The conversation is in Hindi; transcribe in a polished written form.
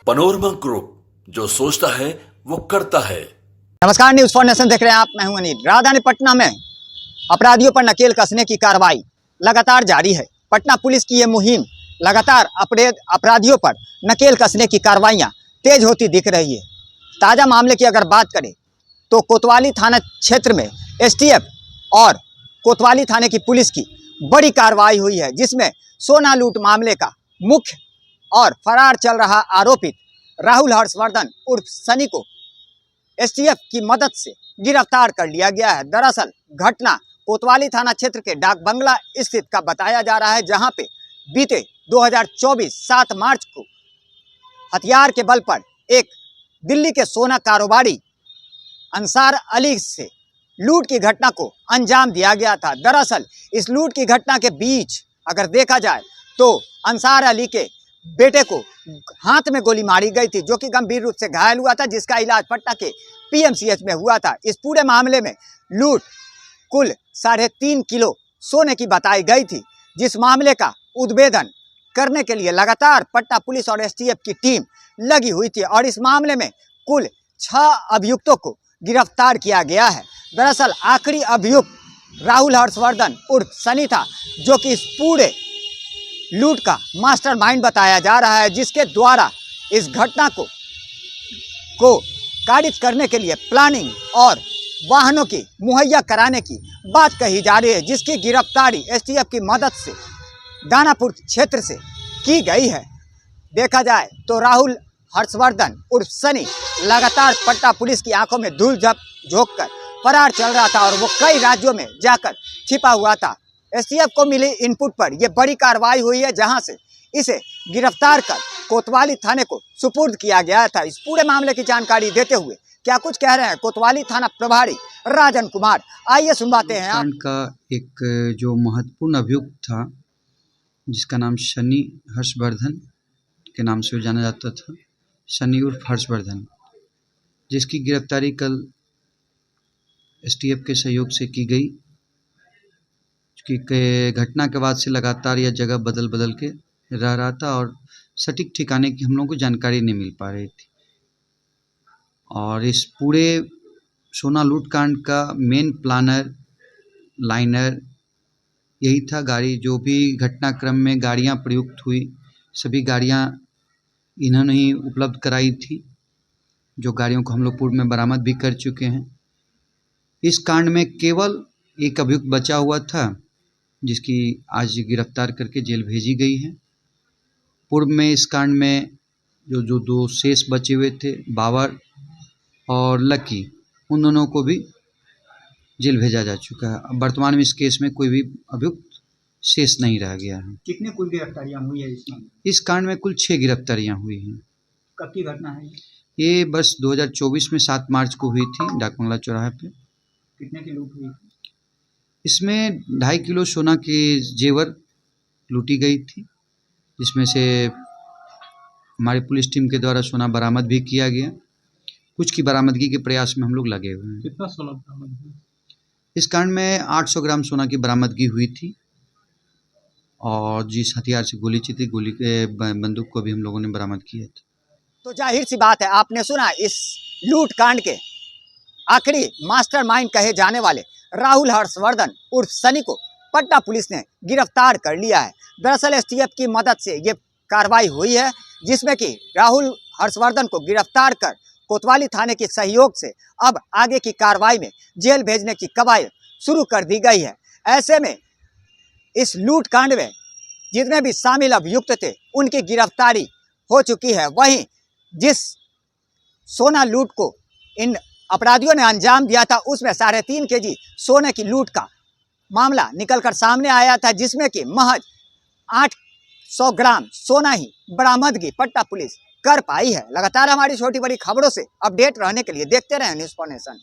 पनोरमा ग्रुप, जो सोचता है वो करता है। नमस्कार, न्यूज़ फॉर नेशन देख रहे हैं आप। मैं हूं अनिल। राजधानी पटना में अपराधियों पर नकेल कसने की कार्रवाई लगातार जारी है। पटना पुलिस की ये मुहिम लगातार अपराधियों पर नकेल कसने की कार्रवाइयां तेज होती दिख रही है। ताज़ा मामले की अगर बात करें तो कोतवाली थाना क्षेत्र में एसटीएफ और कोतवाली थाने की पुलिस की बड़ी कार्रवाई हुई है, जिसमें सोना लूट मामले का मुख्य और फरार चल रहा आरोपित राहुल हर्षवर्धन उर्फ सनी को एसटीएफ की मदद से गिरफ्तार कर लिया गया है। दरअसल घटना कोतवाली थाना क्षेत्र के डाक बंगला स्थित का बताया जा रहा है, जहां पे बीते 2024 7 मार्च को हथियार के बल पर एक दिल्ली के सोना कारोबारी अंसार अली से लूट की घटना को अंजाम दिया गया था। दरअसल इस लूट की घटना के बीच अगर देखा जाए तो अंसार अली के बेटे को हाथ में गोली मारी गई थी, जो कि गंभीर रूप से घायल हुआ था, जिसका इलाज पटना के पीएमसीएच में हुआ था। इस पूरे मामले में लूट कुल 3.5 किलो सोने की बताई गई थी, जिस मामले का उद्भेदन करने के लिए लगातार पटना पुलिस और एसटीएफ की टीम लगी हुई थी और इस मामले में कुल 6 अभियुक्तों को गिरफ्तार किया गया है। दरअसल आखिरी अभियुक्त राहुल हर्षवर्धन उर्फ सनी था, जो कि इस पूरे लूट का मास्टरमाइंड बताया जा रहा है, जिसके द्वारा इस घटना को कारित करने के लिए प्लानिंग और वाहनों की मुहैया कराने की बात कही जा रही है, जिसकी गिरफ्तारी एसटीएफ की मदद से दानापुर क्षेत्र से की गई है। देखा जाए तो राहुल हर्षवर्धन उर्फ सनी लगातार पटना पुलिस की आंखों में धूल झोंक कर फरार चल रहा था और वो कई राज्यों में जाकर छिपा हुआ था। एसटीएफ को मिली इनपुट पर यह बड़ी कार्रवाई हुई है, जहां से इसे गिरफ्तार कर कोतवाली थाने को सुपुर्द किया गया था। इस पूरे मामले की जानकारी देते हुए क्या कुछ कह रहे हैं कोतवाली थाना प्रभारी राजन कुमार, आइए सुनवाते हैं। कांड का एक जो महत्वपूर्ण अभियुक्त था, जिसका नाम सनी हर्षवर्धन के नाम से जाना जाता था, सनी उर्फ हर्षवर्धन, जिसकी गिरफ्तारी कल एसटीएफ के सहयोग से की गई। कि घटना के बाद से लगातार यह जगह बदल बदल के रह रहा था और सटीक ठिकाने की हम लोगों को जानकारी नहीं मिल पा रही थी। और इस पूरे सोना लूट कांड का मेन प्लानर लाइनर यही था। गाड़ी जो भी घटनाक्रम में गाड़ियां प्रयुक्त हुई, सभी गाड़ियां इन्होंने ही उपलब्ध कराई थी, जो गाड़ियों को हम लोग पूर्व में बरामद भी कर चुके हैं। इस कांड में केवल एक अभियुक्त बचा हुआ था, जिसकी आज गिरफ्तार करके जेल भेजी गई है। पूर्व में इस कांड में जो 2 शेष बचे हुए थे, बाबर और लकी, उन दोनों को भी जेल भेजा जा चुका है। अब वर्तमान में इस केस में कोई भी अभियुक्त शेष नहीं रह गया है। कितने कुल गिरफ्तारियां हुई है इसमें? इस कांड में कुल 6 गिरफ्तारियां हुई हैं। कब की घटना है ये बस 2024 में 7 मार्च को हुई थी, डाक बंगला चौराहे पे। कितने की लूट हुई? इसमें 2.5 किलो सोना के जेवर लूटी गई थी, जिसमें से हमारी पुलिस टीम के द्वारा सोना बरामद भी किया गया। कुछ की बरामदगी के प्रयास में हम लोग लगे हुए हैं। कितना सोना बरामद हुआ? इस कांड में 800 ग्राम सोना की बरामदगी हुई थी और जिस हथियार से गोली चली थी, गोली के बंदूक को भी हम लोगों ने बरामद किया था। तो जाहिर सी बात है, आपने सुना इस लूट कांड के आखिरी मास्टरमाइंड कहे जाने वाले राहुल हर्षवर्धन उर्फ सनी को पटना पुलिस ने गिरफ्तार कर लिया है। दरअसल एसटीएफ की मदद से ये कार्रवाई हुई है, जिसमें कि राहुल हर्षवर्धन को गिरफ्तार कर कोतवाली थाने के सहयोग से अब आगे की कार्रवाई में जेल भेजने की कवायद शुरू कर दी गई है। ऐसे में इस लूट कांड में जितने भी शामिल अभियुक्त थे, उनकी गिरफ्तारी हो चुकी है। वहीं जिस सोना लूट को इन अपराधियों ने अंजाम दिया था, उसमें 3.5 केजी सोने की लूट का मामला निकलकर सामने आया था, जिसमें कि महज 800 ग्राम सोना ही बरामदगी पटना पुलिस कर पाई है। लगातार हमारी छोटी बड़ी खबरों से अपडेट रहने के लिए देखते रहें न्यूज़ फॉर नेशन।